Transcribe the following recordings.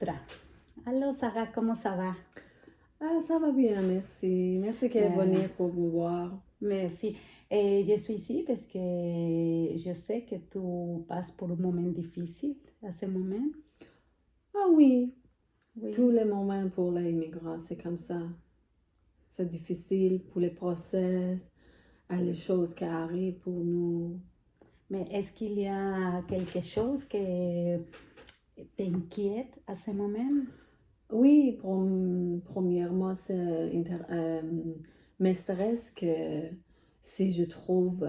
Tra. Alors, Sarah, comment ça va? Ah, ça va bien, merci. Merci qu'elle est venue pour me voir. Merci. Je suis ici parce que je sais que tu passes por un moment difficile à ce moment. Ah oui, tous Oui. les moments pour les immigrants, c'est comme ça. C'est difficile pour les process, les choses qui arrivent pour nous. Mais est-ce qu'il y a quelque chose que t'inquiète à ce moment? Oui, premièrement, mes stress que si je trouve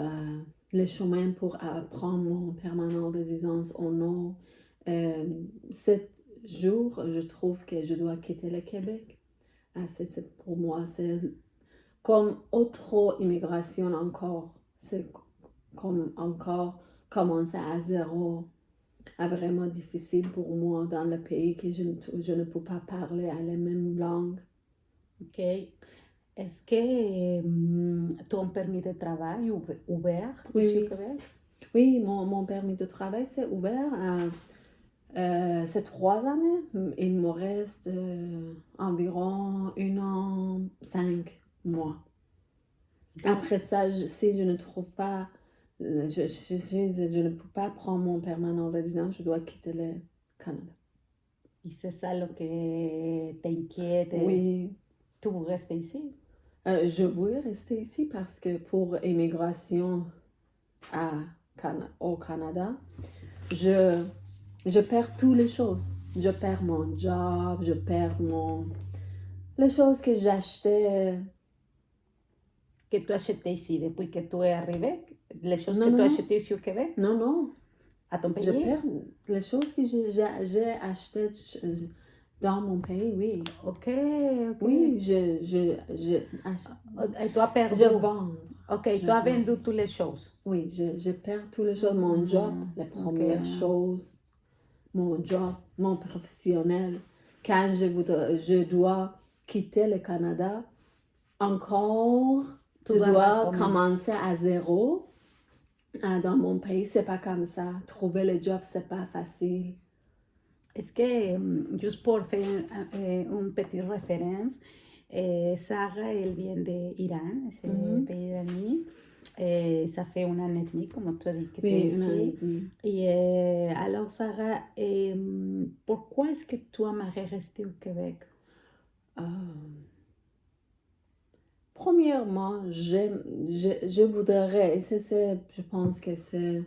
le chemin pour prendre mon permanent résidence ou non, euh, 7 jours, je trouve que je dois quitter le Québec. Pour moi, c'est comme autre immigration encore. C'est comme encore commencer à zéro. Vraiment difficile pour moi dans le pays que je ne peux pas parler à la même langue. Ok. Est-ce que ton permis de travail ouvert Oui, ici au oui. Québec? Oui, mon permis de travail c'est ouvert. C'est 3 années. Il me reste environ 1 an, 5 mois. Après ça, si je ne trouve pas, je ne peux pas prendre mon permanent résident, je dois quitter le Canada. Et c'est ça ce que t'inquiète? Oui, Tu veux rester ici? je veux rester ici parce que pour immigration au Canada, je perds toutes les choses. Je perds mon job, je perds les choses que j'achetais. Que tu acheté ici depuis que tu es arrivé? Les choses Non, que tu as non, achetées ici au Québec? non, non. À ton Je pays? perds les choses que j'ai achetées dans mon pays, oui. Ok, ok. Oui, Et tu as perdu? je vends. Ok, Je tu as vends. vendu toutes les choses. Oui, je perds toutes les choses. Mon job, les premières choses. Mon job, mon professionnel. Quand je dois quitter le Canada, encore, je dois commencer à zéro. Dans mon pays, c'est pas comme ça. Trouver le job, c'est pas facile. Est-ce que, juste pour faire une petite référence, Sarah, elle vient d'Iran, c'est un pays d'Iran. Ça fait un an et demi, comme tu as dit, que tu es Oui, ici. 1 an et demi. Et alors, Sarah, pourquoi est-ce que tu aimerais rester au Québec? Premièrement, je voudrais, je pense que c'est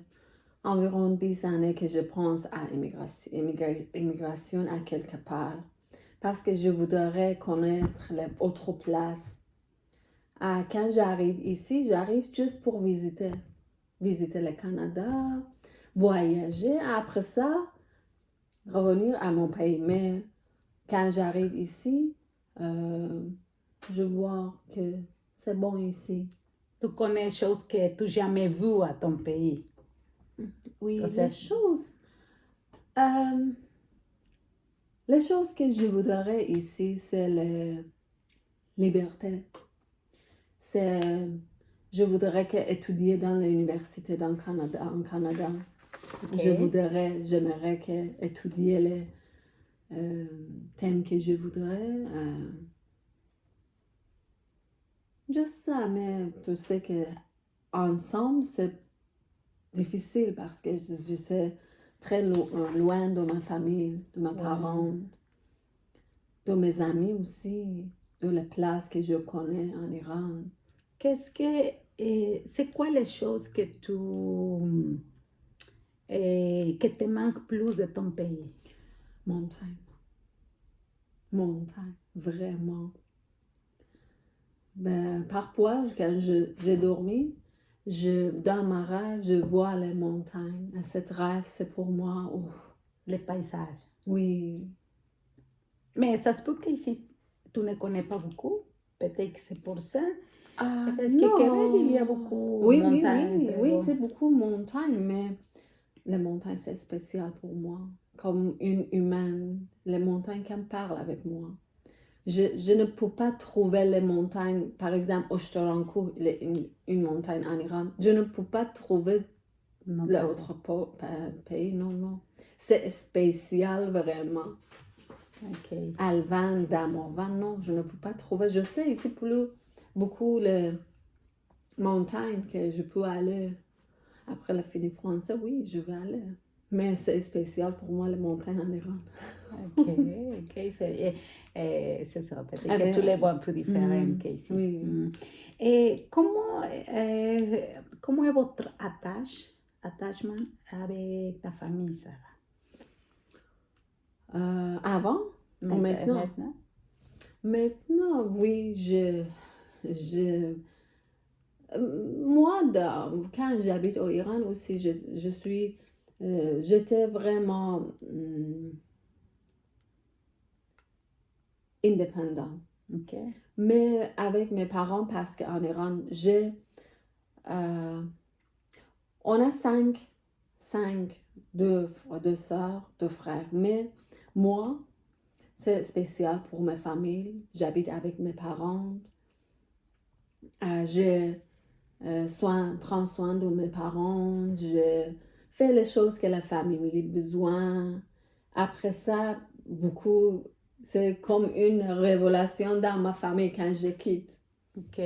environ 10 années que je pense à immigration à quelque part. Parce que je voudrais connaître les autres places. Quand j'arrive ici, j'arrive juste pour visiter le Canada, voyager. Après ça, revenir à mon pays. Mais quand j'arrive ici, je vois que c'est bon ici. Tu connais des choses que tu n'as jamais vues à ton pays. Oui, O sea, les choses que je voudrais ici, c'est la liberté. Je voudrais étudier dans l'université en Canada. okay. J'aimerais étudier les thèmes que je voudrais. Juste ça, mais tu sais que ensemble, c'est difficile parce que je suis très loin de ma famille, de mes parents, de mes amis aussi, de la place que je connais en Iran. C'est quoi les choses que que te manquent plus de ton pays? Montagne, vraiment. Ben, parfois, quand j'ai dormi, dans ma rêve, je vois les montagnes. Et cette rêve, c'est pour moi, Les paysages. oui. Mais ça se peut qu'ici, tu ne connais pas beaucoup. Peut-être que c'est pour ça. Parce Non. qu'au Québec, il y a beaucoup de Oui, montagnes. oui, c'est beaucoup montagnes, mais les montagnes, c'est spécial pour moi. Comme une humaine, les montagnes qui me parlent avec moi. Je ne peux pas trouver les montagnes, par exemple, Oshtoranku, une montagne en Iran. Je ne peux pas trouver l'autre pays, non. C'est spécial, vraiment. Ok. Alvan, Damorvan, non, je ne peux pas trouver. Je sais ici beaucoup les montagnes que je peux aller. Après la fin du français, oui, je vais aller. Mais c'est spécial pour moi, les montagnes en Iran. Ok, ok, c'est ça, peut-être Ah que ben, tu les vois un peu différentes qu'ici. oui. Et comment est votre attachement avec ta famille, Sarah? Avant ou maintenant? Maintenant? Maintenant, oui, moi, quand j'habite au Iran aussi, j'étais vraiment indépendant. Ok. Mais avec mes parents, parce qu'en Iran, on a deux sœurs, deux frères. Mais moi, c'est spécial pour ma famille. J'habite avec mes parents. Je prends soin de mes parents. Je fais les choses que la famille a besoin. Après ça, c'est comme une révélation dans ma famille quand je quitte. Ok.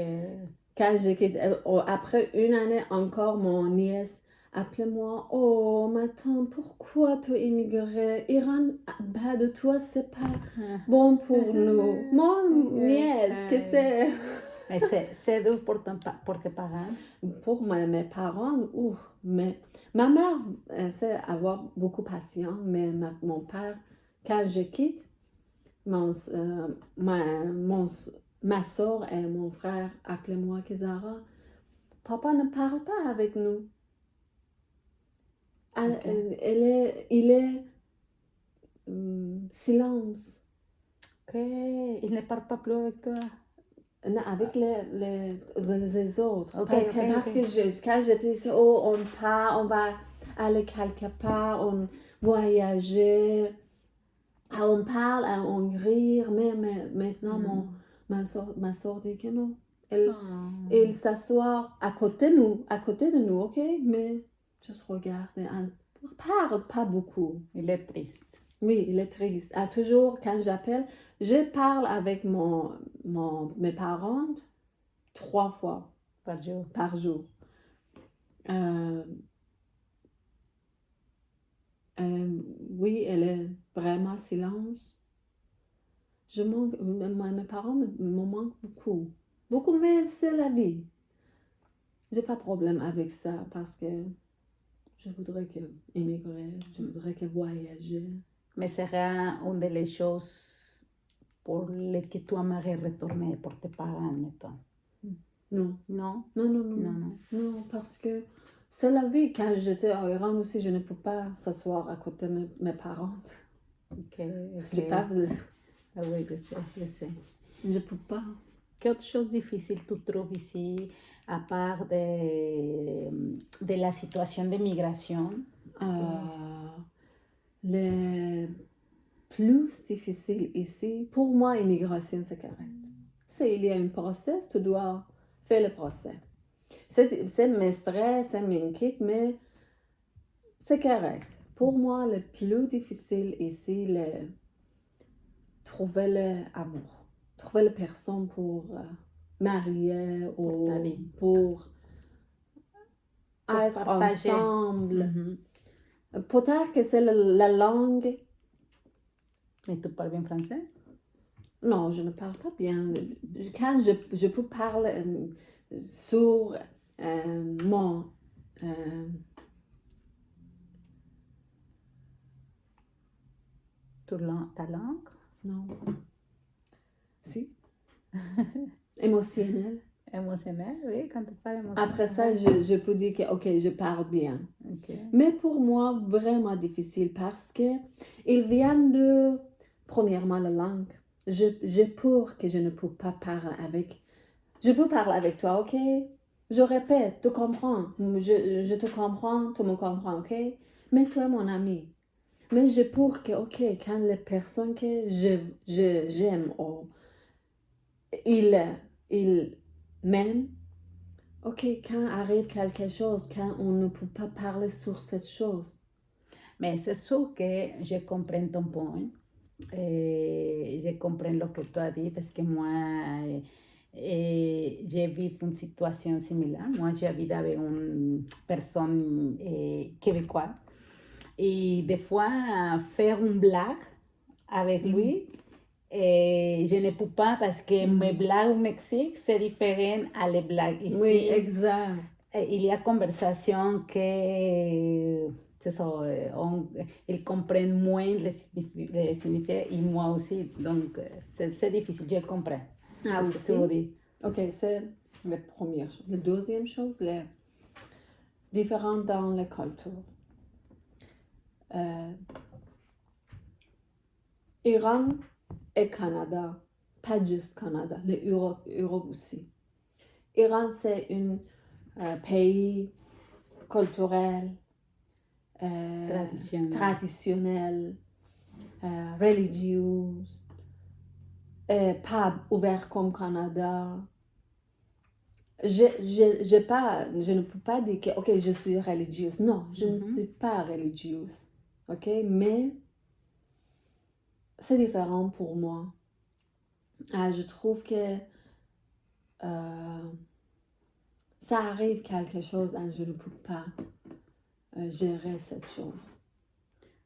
Quand je quitte, après une année encore, mon nièce appelait-moi. Oh, ma tante, pourquoi tu as immigré? Iran, bas de toi, c'est pas bon pour nous. Mon nièce, que c'est? Mais c'est dur pour tes parents? Pour mes parents, mais ma mère sait avoir beaucoup de patience, mais mon père, quand je quitte, ma soeur et mon frère appelaient-moi Kizara. Papa ne parle pas avec nous. Okay. Il est silence. Ok. Il ne parle pas plus avec toi? Non, avec les autres. Ok, Parce que quand j'étais ici, on part, on va aller quelque part, on voyager, on parle, on rire, mais maintenant, ma soeur dit que non. Elle s'assoit à côté de nous, ok? Mais juste regarde, on parle pas beaucoup. Il est triste. Oui, il est triste. Toujours, quand j'appelle, je parle avec mes parents 3 fois par jour. Oui, elle est vraiment silence. Mes parents me manquent beaucoup. Beaucoup, mais c'est la vie. J'ai pas de problème avec ça parce que je voudrais qu'elle émigrer, je voudrais qu'elle voyager. Mais sera une des choses pour lesquelles tu aimerais retourner pour tes parents, mettons. Non. Non? Non, parce que c'est la vie. Quand j'étais au Iran aussi, je ne peux pas s'asseoir à côté de mes parents. Ok. J'ai pas... Ah oui, je sais. Je peux pas. Quelle autre chose difficile tu trouves ici, à part de la situation de migration? Le plus difficile ici, pour moi, immigration, c'est correct. Il y a un process, tu dois faire le procès. C'est mes stress, c'est mes kits, mais c'est correct. Pour moi, le plus difficile ici, trouver l'amour, trouver la personne pour marier ou pour être partager ensemble. Peut-être que c'est la langue. Mais tu parles bien français? Non, je ne parle pas bien. Quand je peux parler sur mon... Ta langue? Non. Si. Émotionnel. Émotionnel, oui, quand tu parles émotionnel. Après ça, je peux dire que, ok, je parle bien. Okay. Mais pour moi, vraiment difficile parce que ils viennent de, premièrement, la langue. J'ai peur que je ne peux pas parler avec. Je peux parler avec toi, ok? Je répète, tu comprends. Je te comprends, tu me comprends, ok? Mais toi, mon ami. Mais j'ai peur que, ok, quand les personnes que j'aime, ils m'aiment, ok, quand arrive quelque chose, quand on ne peut pas parler sur cette chose. Mais c'est sûr que je comprends ton point. Je comprends ce que tu as dit parce que moi, j'ai vécu une situation similaire. Moi, j'habite avec une personne québécoise. Et des fois, faire une blague avec lui, je ne peux pas parce que mes blagues au Mexique, c'est différent à les blagues ici. Oui, exact. Il y a conversations que ils comprennent moins les signifiés et moi aussi. Donc, c'est difficile, je comprends. Ah, ce que tu aussi? dis. OK, c'est la première chose. La deuxième chose, les différentes dans les cultures. Iran et Canada, pas juste Canada, l'Europe aussi. Iran, c'est un pays culturel, traditionnel, religieux, pas ouvert comme Canada. Je ne peux pas dire que, OK, je suis religieuse. Non, je ne suis pas religieuse. OK, mais c'est différent pour moi. Je trouve que ça arrive quelque chose et je ne peux pas gérer cette chose.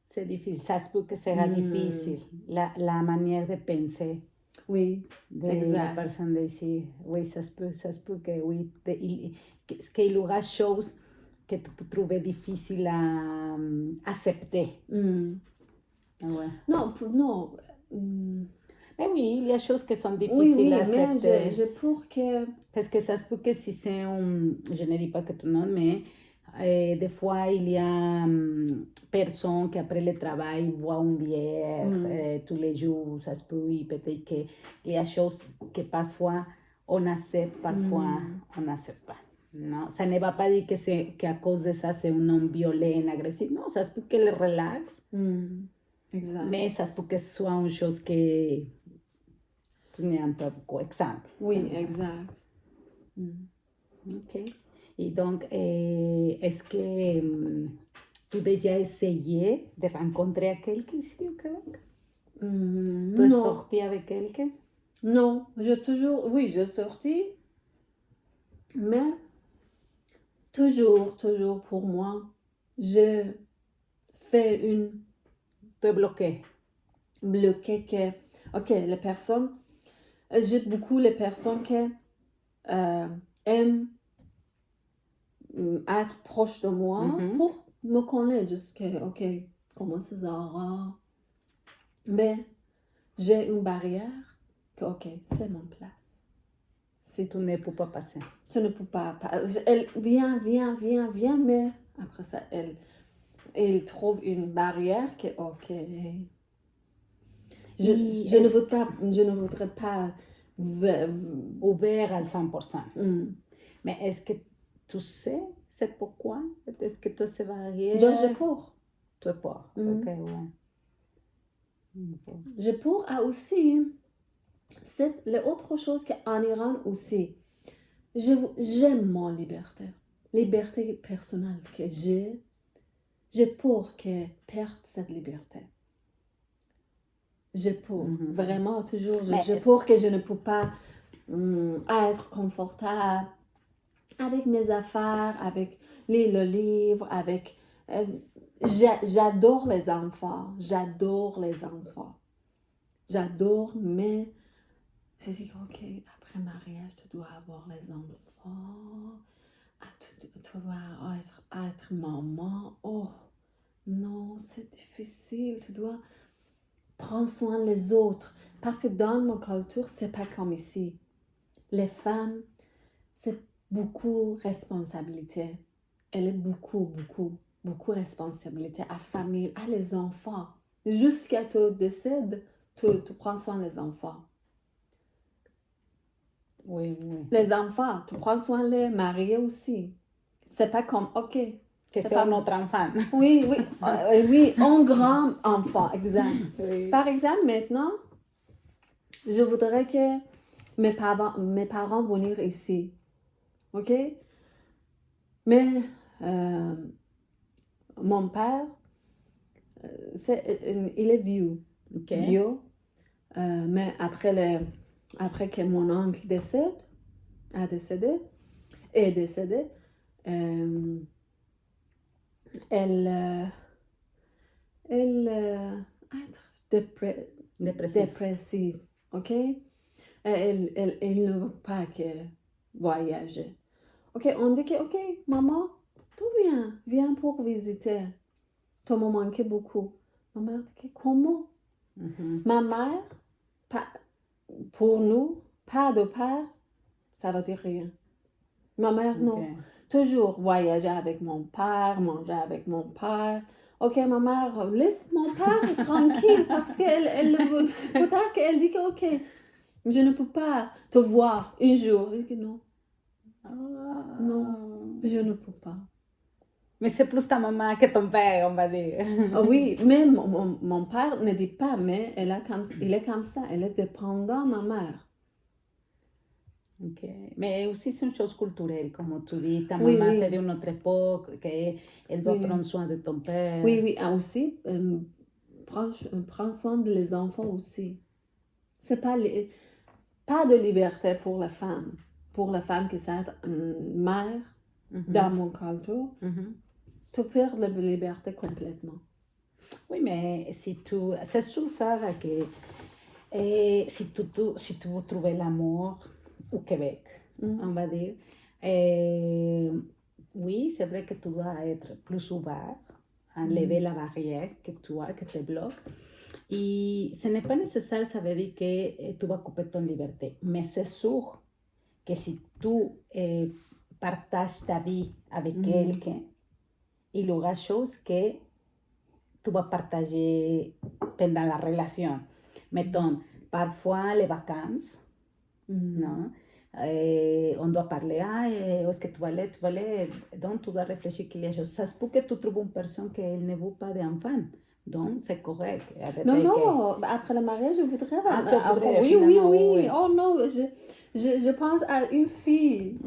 C'est difficile, ça se peut que sera difficile, la manière de penser. Oui, de la personne d'ici. Oui, ça se peut que oui, qu'il y aura choses que tu peux trouver difficiles à accepter. Ouais. Non, non. Mais oui, il y a des choses qui sont difficiles à accepter. Oui, mais je pour que... Parce que ça se peut que si c'est je ne dis pas que tout le monde, mais des fois, il y a personnes qui après le travail boivent une bière tous les jours. Ça se peut, oui, peut-être qu'il y a des choses que parfois on accepte, parfois on n'accepte pas. Non, ça ne va pas dire qu'à cause de ça, c'est un homme violent, agressif. Non, ça se peut qu'il relaxe. Exact. Mais ça se peut que ce soit une chose que tu n'es un peu exemple. Oui, exact. Ok. Et donc, est-ce que tu as déjà essayé de rencontrer quelqu'un ici au Québec? Tu es sorti avec quelqu'un? Non, j'ai sorti, mais toujours pour moi, je fais Tu es bloqué. Que, OK, les personnes, j'aime beaucoup les personnes qui aiment être proches de moi pour me connaître, juste que, OK, comment c'est Zara? Mais j'ai une barrière que, OK, c'est mon place. Tu ne peux pas passer. Tu ne peux pas. Elle vient, mais après ça, elle trouve une barrière que, OK. Je ne voudrais pas ouvert à 100%. Mais est-ce que tu sais c'est pourquoi? Est-ce que tu sais barrière? Je pour. Tu es pour. Ok, ouais. Je pour aussi. C'est l'autre chose qu'en Iran aussi. J'aime mon liberté personnelle que j'ai. J'ai pour que perde cette liberté. J'ai pour, vraiment toujours, j'ai pour que je ne peux pas être confortable avec mes affaires, avec le livre, avec... j'adore les enfants, mais je dis, OK, après mariage, tu dois avoir les enfants, tu dois être maman. Oh, non, c'est difficile, tu dois prendre soin des autres. Parce que dans ma culture, c'est pas comme ici. Les femmes, c'est beaucoup responsabilité. Elle est beaucoup responsabilité à famille, à les enfants. Jusqu'à te décède, tu prends soin des enfants. Oui. Les enfants, tu prends soin des mariés aussi. C'est pas comme, OK. Que c'est un autre enfant. Oui, un grand enfant, exact. Oui. Par exemple, maintenant, je voudrais que mes parents venir ici. OK? Mais mon père, il est vieux. Ok. bio. Mais après que mon oncle est décédé, elle être Dépressif. dépressive, ok? Elle ne veut pas que voyager. Ok, on dit que, ok, maman, tout bien, viens pour visiter. Tu m'as manqué beaucoup. Ma mère dit que, comment? Ma mère, pour nous, pas de père, ça veut dire rien. Ma mère, non. Ok. Toujours voyager avec mon père, manger avec mon père. Ok, ma mère, laisse mon père tranquille parce qu'elle peut-être qu'elle dit que, ok, je ne peux pas te voir un jour. Je dis que non, non, je ne peux pas. Mais c'est plus ta maman que ton père, on va dire. Ah oui, mais mon père ne dit pas, mais il est comme ça, elle est dépendant, ma mère. Ok. Mais aussi c'est une chose culturelle, comme tu dis. Ta Oui, maman oui. c'est d'une autre époque, qu'elle doit Oui, oui. prendre soin de ton père. Oui, oui, aussi, prends soin des enfants aussi. C'est pas de liberté pour la femme. Pour la femme qui est mère, dans mon culture, tu perds la liberté complètement. Oui, mais si tu... C'est sûr, Sarah, que si tu veux trouver l'amour au Québec, on va dire, oui, c'est vrai que tu dois être plus ouvert, enlever la barrière que tu as, que te bloque. Et ce n'est pas nécessaire, ça veut dire que tu vas couper ton liberté. Mais c'est sûr que si tu partages ta vie avec quelqu'un, il y aura choses que tu vas partager pendant la relation. Mettons, parfois les vacances, non? On doit parler, où est-ce que tu vas aller, donc tu dois réfléchir qu'il y a chose. Ça se peut que tu trouves une personne qui ne veut pas d'enfant, donc c'est correct. Non, après le mariage, je voudrais... oui, oui, oui. Oh non, je pense à une fille.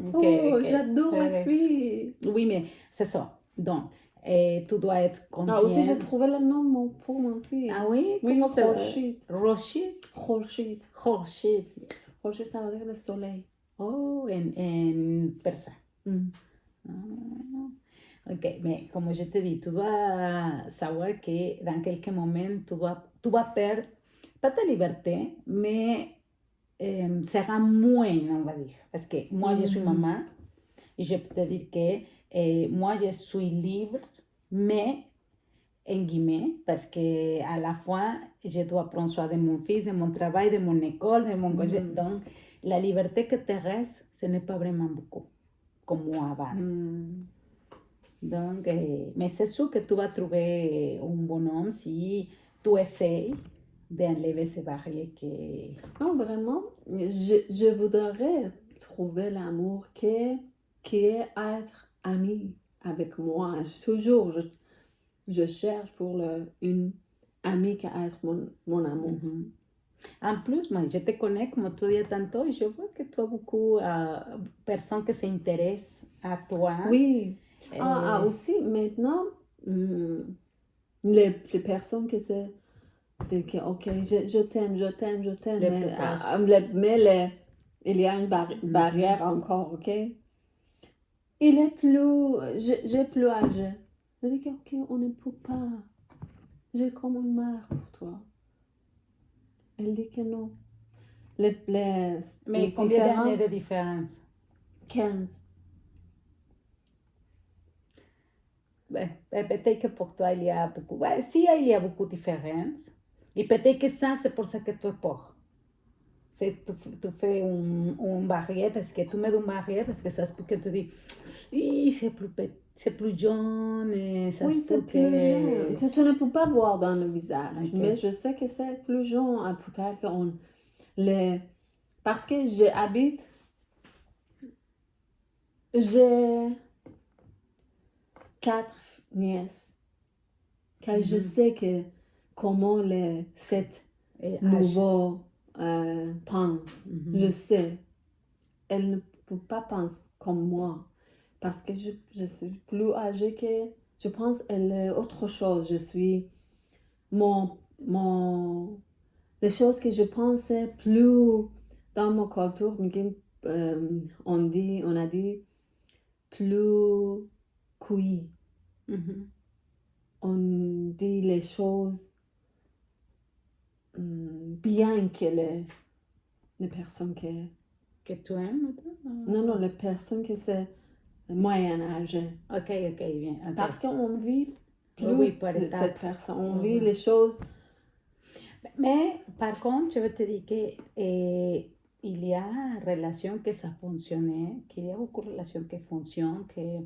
J'adore la fille. Oui, mais c'est ça. Donc, tu dois être conscient. Ah, aussi, j'ai trouvé le nom pour mon fille. Ah oui? Oui, Comment ça? Rochid. Rochid. Rochid, ça veut dire le soleil. Oh, en persa. Ok, mais comme je te dis, tu dois savoir que dans quelques moments, tu vas perdre, pas ta liberté, mais sera moins, on va dire. Parce que moi, je suis maman, et je peux te dire que moi, je suis libre, mais en guillemets, parce que à la fois, je dois prendre soin de mon fils, de mon travail, de mon école, de mon congé. Donc, la liberté que te reste, ce n'est pas vraiment beaucoup, comme moi avant. Donc, mais c'est sûr que tu vas trouver un bonhomme si tu essaies d'enlever ces barrières que... Non, vraiment, je voudrais trouver l'amour qui est être ami avec moi. Toujours, je cherche pour une amie qui est être mon amour. En plus, moi, je te connais, comme tu disais tantôt, et je vois que tu as beaucoup de personnes qui s'intéressent à toi. Oui. Aussi, maintenant, les personnes qui se disent, ok, je t'aime, mais il y a une barrière encore, ok? Il est j'ai plus âgé. Je dis, ok, on ne peut pas. J'ai comme une mère pour toi. Elle dit que non. Mais combien d'années de différence? 15. Peut-être que pour toi, il y a beaucoup... Ouais, si, il y a beaucoup de différences. Et peut-être que ça, c'est pour ça que tu es pauvre. Tu fais une barrière, parce que tu mets une barrière, parce que ça se peut que tu dis, oui, c'est plus jeune. Ça Oui, c'est plus jeune. Tu ne peux pas voir dans le visage, mais je sais que c'est plus jeune. Peut-être qu'on... Parce que j'habite... J'ai 4 nièces. Car je sais que comment cette nouveau pense. Je sais. Elle ne peut pas penser comme moi. Parce que je suis plus âgée que... Je pense qu'elle est autre chose. Je suis... les choses que je pensais plus dans mon culture, on a dit plus cuit. On dit les choses bien que les personnes que tu aimes. Non, les personnes qui c'est moyen âge. Ok, bien. Okay. Parce qu'on vit plus oui, par de étape. cette personne. On vit les choses. Mais par contre, je vais te dire qu'il y a relations que ça fonctionnait, qu'il y a beaucoup de relations qui fonctionnent, que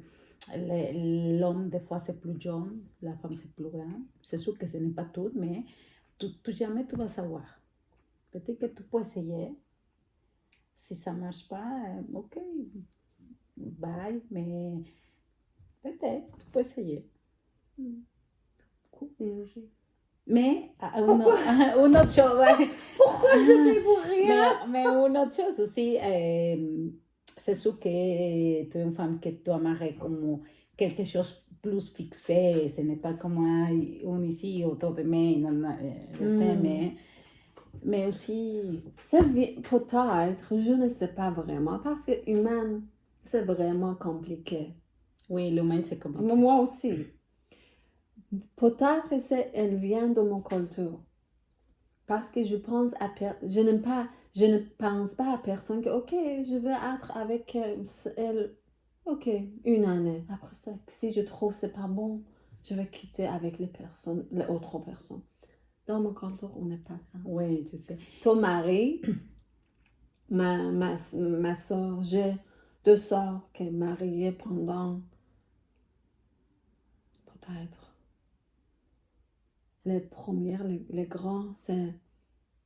l'homme des fois c'est plus jeune, la femme c'est plus grande. C'est sûr que ce n'est pas tout, mais jamais tu vas savoir. Peut-être que tu peux essayer. Si ça ne marche pas, ok, bye, mais peut-être tu peux essayer. Cool. Mais une autre chose, ouais. Pourquoi je vais pour rien? Mais une autre chose aussi, c'est sûr que tu es une femme que tu aimerais comme quelque chose plus fixé, ce n'est pas comme un ici, autre demain, je sais, mais aussi... Peut-être, je ne sais pas vraiment, parce que humain, c'est vraiment compliqué. Oui, l'humain, c'est compliqué. Moi aussi. Peut-être elle vient de mon culture. Parce que je pense je ne pense pas à personne que, ok, je vais être avec elle, ok, une année. Après ça, si je trouve que c'est pas bon, je vais quitter avec les autres personnes. Dans mon culture, on n'est pas ça. Oui, je sais. Ton mari, ma soeur, j'ai 2 soeurs qui sont mariées pendant, peut-être, les premières, les grands, c'est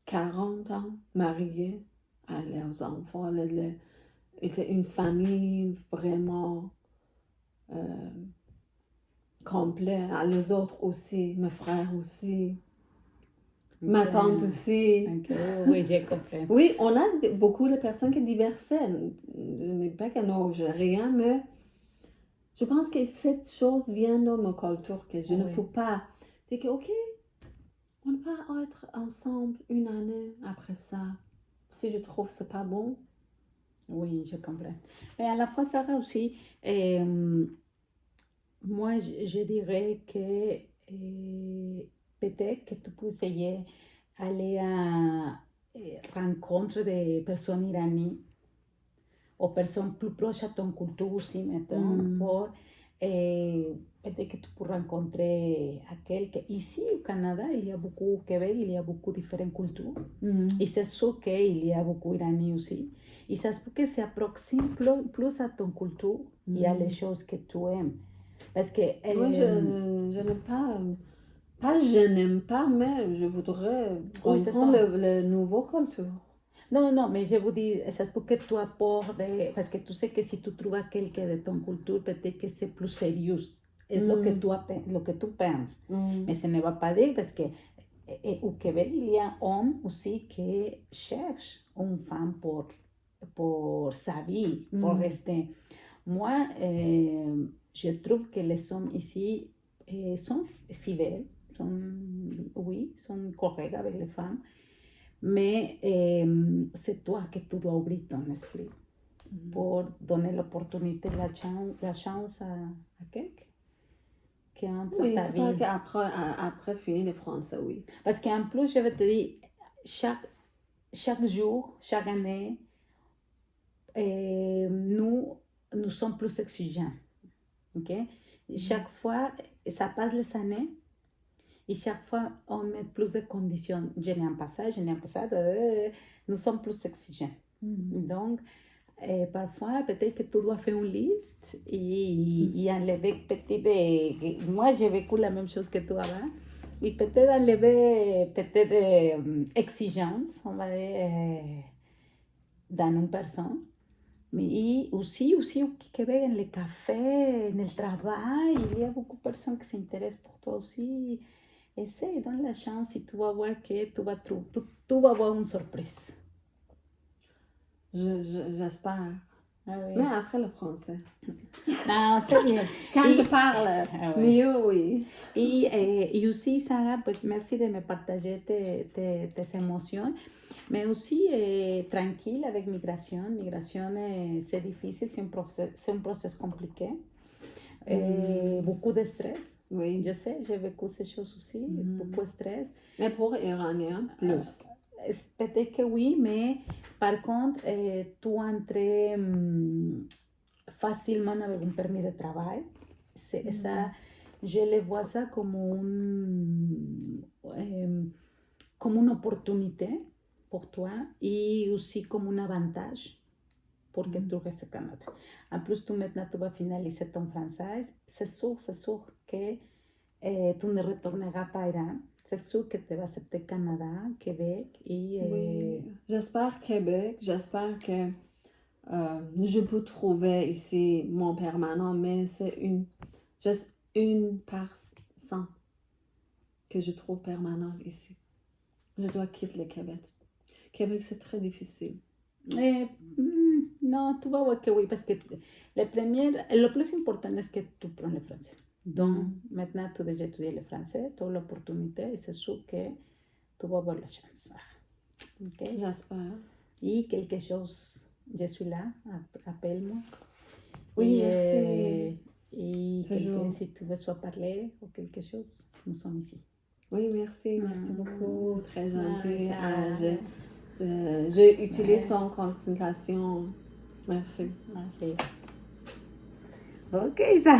40 ans, mariés, à leurs enfants. C'est une famille vraiment complète. Les autres aussi, mes frères aussi, ma tante aussi. Oui, j'ai compris. Oui, on a beaucoup de personnes qui sont diverses. Je ne dis pas que non, je rien, mais je pense que cette chose vient de ma culture, que je ne peux pas dire que, ok, on va être ensemble une année après ça. Si je trouve que c'est pas bon. Oui, je comprends. Mais à la fois, Sarah aussi, moi, je dirais que peut-être que tu peux essayer d'aller à rencontre de personnes iraniennes ou personnes plus proches à ton culture aussi, mettons, pour peut-être que tu peux rencontrer quelqu'un. Ici au Canada, il y a beaucoup, au Québec, il y a beaucoup de différentes cultures. Et c'est sûr qu'il y a beaucoup d'Iraniens aussi. Et ça se peut que ça approxime plus à ton culture et à les choses que tu aimes. Parce que... Moi, je n'aime pas... je n'aime pas, mais je voudrais comprendre le nouveau culture. Non, mais je vous dis, ça se peut que tu apportes, parce que tu sais que si tu trouves quelqu'un de ton culture, peut-être que c'est plus sérieux. Es lo que tu penses. Mais ce ne va pas dire, parce que au Québec, il y a hommes aussi qui cherchent une femme pour sa vie, pour rester. Moi, je trouve que les hommes ici sont fidèles, sont corrects avec les femmes, mais c'est toi que tu dois ouvrir ton esprit pour donner l'opportunité, la chance à quelqu'un qui entre oui, ta vie. Oui, peut-être qu'après finir le français, oui. Parce qu'en plus, je vais te dire, chaque jour, chaque année, nous sommes plus exigeants. Okay? Chaque fois, ça passe les années, et chaque fois, on met plus de conditions. Je n'ai pas ça, nous sommes plus exigeants. Donc, parfois, peut-être que tu dois faire une liste et enlever peut-être... Moi, j'ai vécu la même chose que toi avant. Et peut-être enlever exigences, on va dire, dans une personne. Et aussi au Québec, en les cafés, en le travail, il y a beaucoup de personnes qui s'intéressent pour toi aussi. Essaye, donne la chance et tu vas voir que tu vas avoir une surprise. J'espère. Ah oui. Mais après le français. Non, c'est bien. Quand Et- je parle Ah ouais. mieux, oui. Y aussi, Sara, pues merci de me partager tes émotions, mais aussi tranquille avec migration. Migration, c'est difficile, c'est un process compliqué. Beaucoup de stress. Oui. Je sais, j'ai vécu ces choses aussi, beaucoup de stress. Mais pour Iranien, plus. Peut-être que oui, mais par contre, tu entres facilement avec un permis de travail. Ça, je le vois ça comme une opportunité pour toi et aussi comme un avantage pour que tu restes au Canada. En plus, maintenant, tu vas finaliser ton français. C'est sûr que tu ne retourneras pas à Iran. C'est sûr que tu vas accepter Canada, Québec et... Oui, j'espère Québec, j'espère que je peux trouver ici mon permanent, mais c'est juste 1% que je trouve permanent ici. Je dois quitter le Québec. Québec, c'est très difficile. Non, tu vas voir que oui, parce que le plus important est que tu prends le français. Donc, maintenant, tu as déjà étudié le français, tu as l'opportunité et c'est sûr que tu vas avoir la chance. Okay? J'espère. Et quelque chose, je suis là, appelle-moi. Oui, et, merci. Et si tu veux soit parler ou quelque chose, nous sommes ici. Oui, merci beaucoup, très gentil. Ça... J'utilise ton consultation. Merci. Ok, Sara.